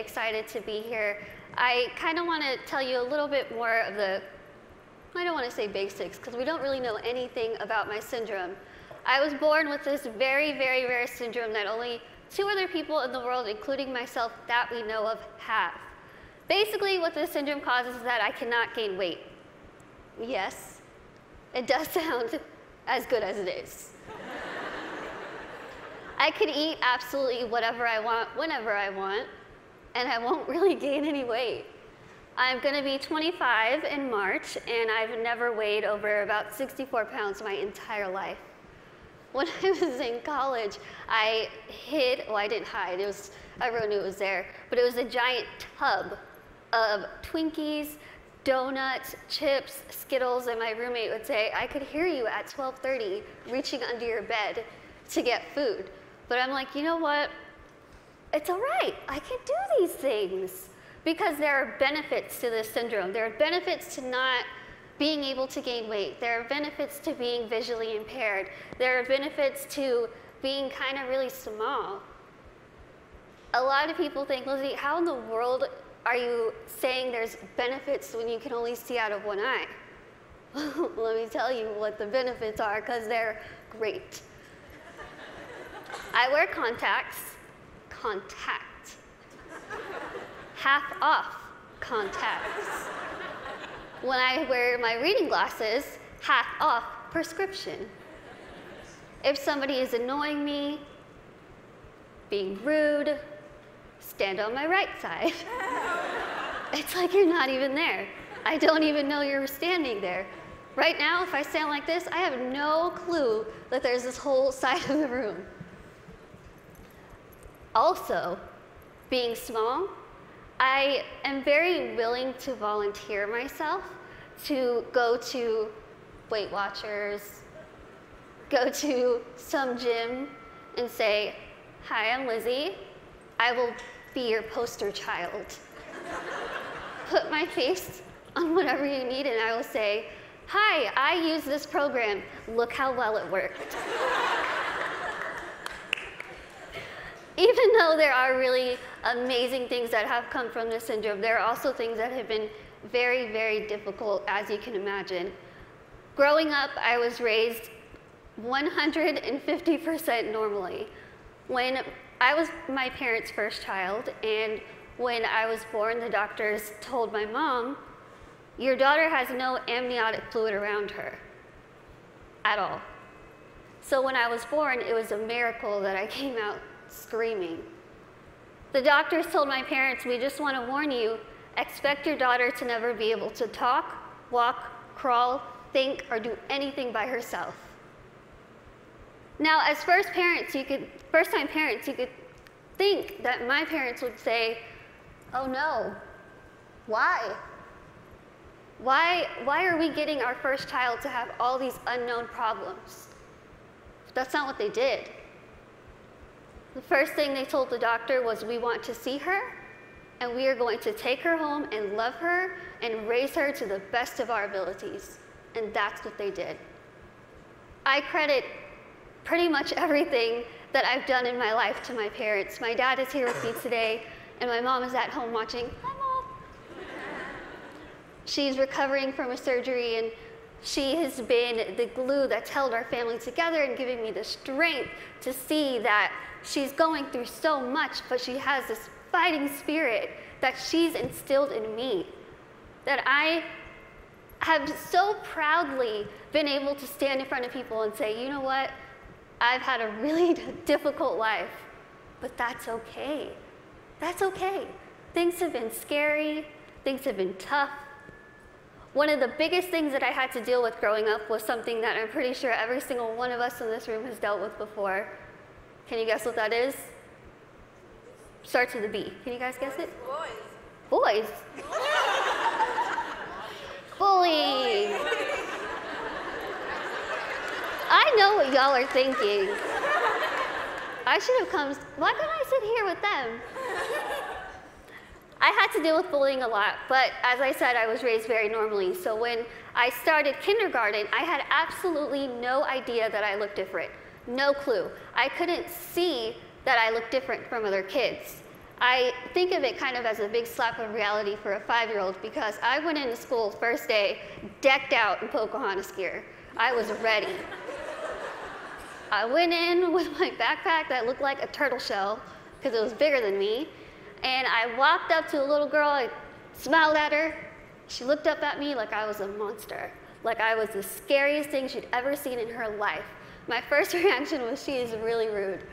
excited to be here. I kind of want to tell you a little bit more of the, I don't want to say basics, because we don't really know anything about my syndrome. I was born with this very, very rare syndrome that only 2 other people in the world, including myself, that we know of, have. Basically, what this syndrome causes is that I cannot gain weight. Yes, it does sound as good as it is. I could eat absolutely whatever I want, whenever I want, and I won't really gain any weight. I'm going to be 25 in March, and I've never weighed over about 64 pounds my entire life. When I was in college, I hid, well, I didn't hide, everyone knew it was there, but it was a giant tub of Twinkies, donuts, chips, Skittles, and my roommate would say, I could hear you at 12:30 reaching under your bed to get food. But I'm like, you know what? It's all right. I can do these things because there are benefits to this syndrome. There are benefits to not being able to gain weight. There are benefits to being visually impaired. There are benefits to being kind of really small. A lot of people think, Lizzie, how in the world are you saying there's benefits when you can only see out of one eye? Let me tell you what the benefits are, because they're great. I wear contacts, half off contacts. When I wear my reading glasses, half off prescription. If somebody is annoying me, being rude, stand on my right side. It's like you're not even there. I don't even know you're standing there. Right now, if I stand like this, I have no clue that there's this whole side of the room. Also, being small, I am very willing to volunteer myself to go to Weight Watchers, go to some gym and say, hi, I'm Lizzie. I will be your poster child. Put my face on whatever you need and I will say, hi, I use this program. Look how well it worked. Even though there are really amazing things that have come from this syndrome, there are also things that have been very, very difficult, as you can imagine. Growing up, I was raised 150% normally. When I was my parents' first child, and when I was born, the doctors told my mom, your daughter has no amniotic fluid around her at all. So when I was born, it was a miracle that I came out screaming. The doctors told my parents, we just want to warn you, expect your daughter to never be able to talk, walk, crawl, think, or do anything by herself. Now, as first-time parents, you could think that my parents would say, oh no, why? Why are we getting our first child to have all these unknown problems? But that's not what they did. The first thing they told the doctor was, we want to see her, and we are going to take her home and love her and raise her to the best of our abilities. And that's what they did. I credit pretty much everything that I've done in my life to my parents. My dad is here with me today, and my mom is at home watching. Hi, Mom. She's recovering from a surgery, and she has been the glue that's held our family together and giving me the strength to see that she's going through so much, but she has this fighting spirit that she's instilled in me, that I have so proudly been able to stand in front of people and say, you know what, I've had a really difficult life, but that's okay. That's okay. Things have been scary, things have been tough. One of the biggest things that I had to deal with growing up was something that I'm pretty sure every single one of us in this room has dealt with before. Can you guess what that is? Starts with a B. Can you guys guess it? Boys. Bullying. I know what y'all are thinking. I should have come, why couldn't I sit here with them? I had to deal with bullying a lot, but as I said, I was raised very normally. So when I started kindergarten, I had absolutely no idea that I looked different. No clue. I couldn't see that I looked different from other kids. I think of it kind of as a big slap of reality for a 5-year-old because I went into school first day decked out in Pocahontas gear. I was ready. I went in with my backpack that looked like a turtle shell because it was bigger than me. And I walked up to a little girl, I smiled at her. She looked up at me like I was a monster, like I was the scariest thing she'd ever seen in her life. My first reaction was, she is really rude.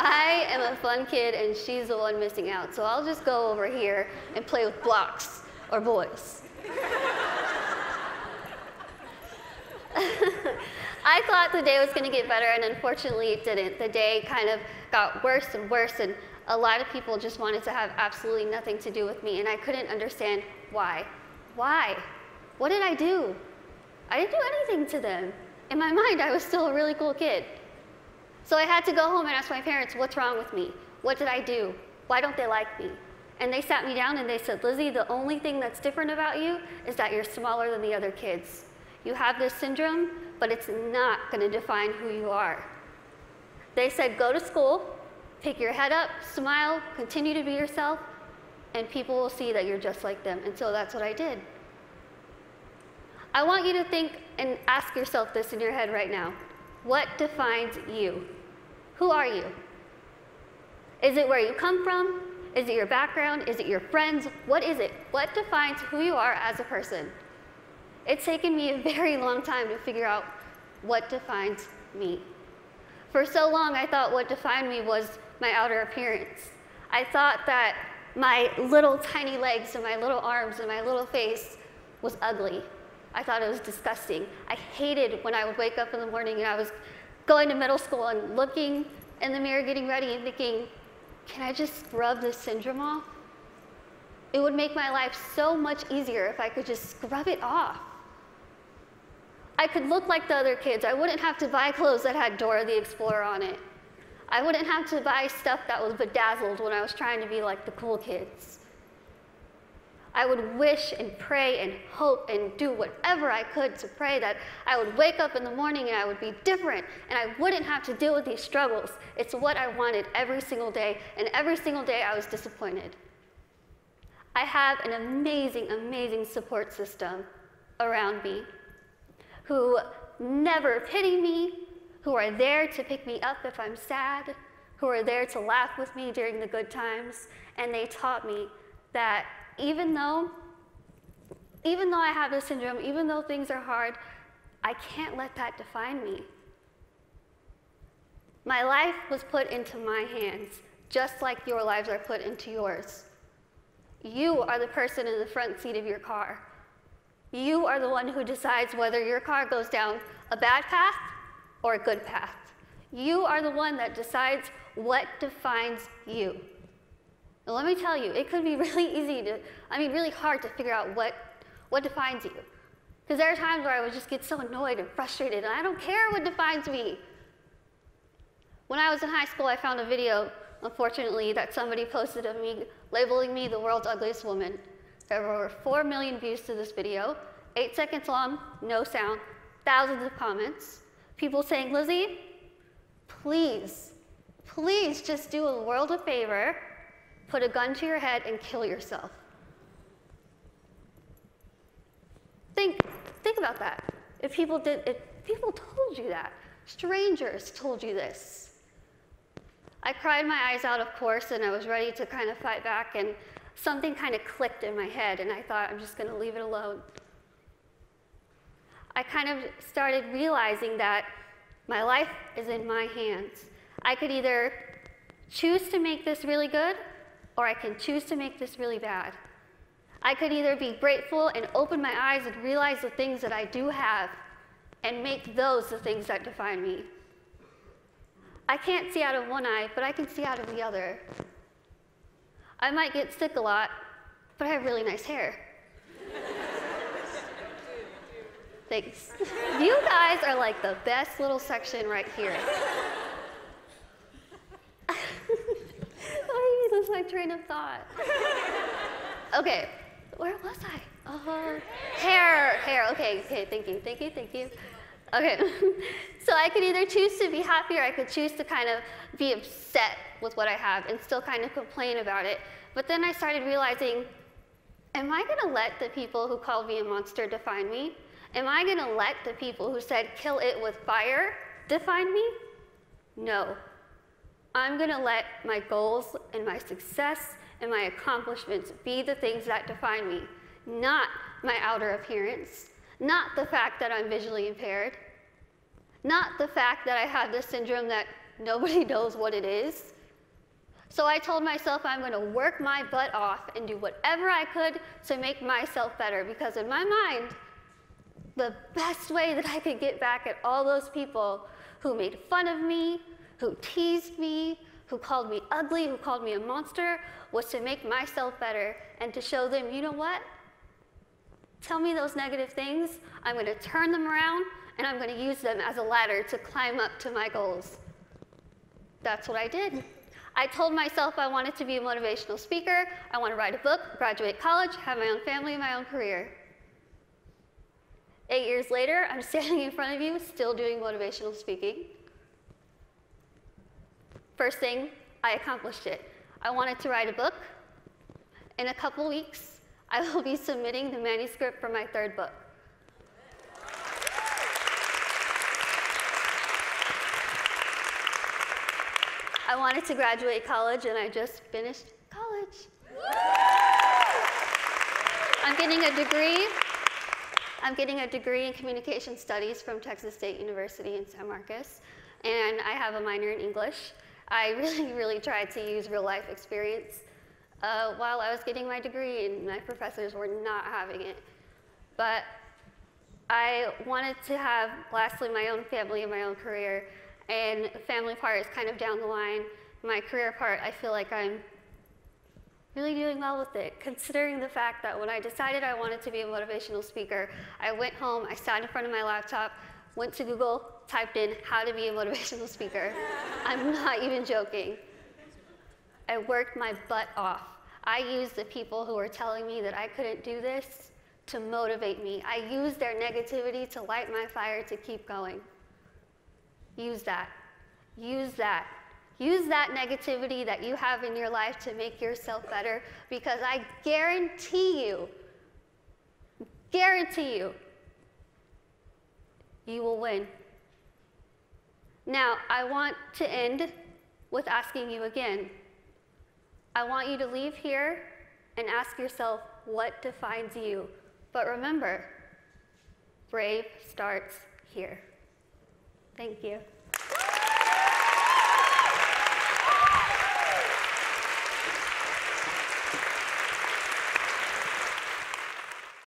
I am a fun kid and she's the one missing out, so I'll just go over here and play with blocks or boys. I thought the day was going to get better, and unfortunately it didn't. The day kind of got worse and worse, and a lot of people just wanted to have absolutely nothing to do with me, and I couldn't understand why. Why? What did I do? I didn't do anything to them. In my mind, I was still a really cool kid. So I had to go home and ask my parents, what's wrong with me? What did I do? Why don't they like me? And they sat me down and they said, Lizzie, the only thing that's different about you is that you're smaller than the other kids. You have this syndrome, but it's not going to define who you are. They said, go to school, pick your head up, smile, continue to be yourself, and people will see that you're just like them. And so that's what I did. I want you to think and ask yourself this in your head right now. What defines you? Who are you? Is it where you come from? Is it your background? Is it your friends? What is it? What defines who you are as a person? It's taken me a very long time to figure out what defines me. For so long, I thought what defined me was my outer appearance. I thought that my little tiny legs and my little arms and my little face was ugly. I thought it was disgusting. I hated when I would wake up in the morning and I was going to middle school and looking in the mirror, getting ready and thinking, can I just scrub this syndrome off? It would make my life so much easier if I could just scrub it off. I could look like the other kids. I wouldn't have to buy clothes that had Dora the Explorer on it. I wouldn't have to buy stuff that was bedazzled when I was trying to be like the cool kids. I would wish and pray and hope and do whatever I could to pray that I would wake up in the morning and I would be different and I wouldn't have to deal with these struggles. It's what I wanted every single day, and every single day I was disappointed. I have an amazing, amazing support system around me who never pity me, who are there to pick me up if I'm sad, who are there to laugh with me during the good times, and they taught me that even though I have this syndrome, even though things are hard, I can't let that define me. My life was put into my hands, just like your lives are put into yours. You are the person in the front seat of your car. You are the one who decides whether your car goes down a bad path or a good path. You are the one that decides what defines you. And let me tell you, it could be really hard to figure out what defines you. Because there are times where I would just get so annoyed and frustrated, and I don't care what defines me. When I was in high school, I found a video, unfortunately, that somebody posted of me, labeling me the world's ugliest woman. There were over 4 million views to this video, 8 seconds long, no sound, thousands of comments. People saying, Lizzie, please, please just do a world a favor, put a gun to your head and kill yourself. Think about that. If people told you that, strangers told you this. I cried my eyes out, of course, and I was ready to kind of fight back, and something kind of clicked in my head, and I thought, I'm just going to leave it alone. I kind of started realizing that my life is in my hands. I could either choose to make this really good, or I can choose to make this really bad. I could either be grateful and open my eyes and realize the things that I do have and make those the things that define me. I can't see out of one eye, but I can see out of the other. I might get sick a lot, but I have really nice hair. Thanks. You guys are like the best little section right here. Oh, you lose my train of thought. Okay, where was I? Hair, okay, thank you. Okay, so I could either choose to be happy or I could choose to kind of be upset with what I have and still kind of complain about it. But then I started realizing, am I gonna let the people who called me a monster define me? Am I gonna let the people who said kill it with fire define me? No. I'm gonna let my goals and my success and my accomplishments be the things that define me, not my outer appearance, not the fact that I'm visually impaired, not the fact that I have this syndrome that nobody knows what it is. So I told myself I'm going to work my butt off and do whatever I could to make myself better, because in my mind, the best way that I could get back at all those people who made fun of me, who teased me, who called me ugly, who called me a monster, was to make myself better and to show them, you know what? Tell me those negative things, I'm going to turn them around, and I'm going to use them as a ladder to climb up to my goals. That's what I did. I told myself I wanted to be a motivational speaker, I want to write a book, graduate college, have my own family, my own career. 8 years later, I'm standing in front of you, still doing motivational speaking. First thing, I accomplished it. I wanted to write a book. In a couple weeks, I will be submitting the manuscript for my 3rd book. I wanted to graduate college, and I just finished college. I'm getting a degree in communication studies from Texas State University in San Marcos, and I have a minor in English. I really tried to use real life experience while I was getting my degree, and my professors were not having it. But I wanted to have, lastly, my own family and my own career, and the family part is kind of down the line. My career part, I feel like I'm really doing well with it, considering the fact that when I decided I wanted to be a motivational speaker, I went home, I sat in front of my laptop, went to Google, typed in how to be a motivational speaker. I'm not even joking. I worked my butt off. I used the people who were telling me that I couldn't do this to motivate me. I used their negativity to light my fire to keep going. Use that. Use that. Use that negativity that you have in your life to make yourself better, because I guarantee you, you will win. Now, I want to end with asking you again. I want you to leave here and ask yourself what defines you. But remember, brave starts here. Thank you.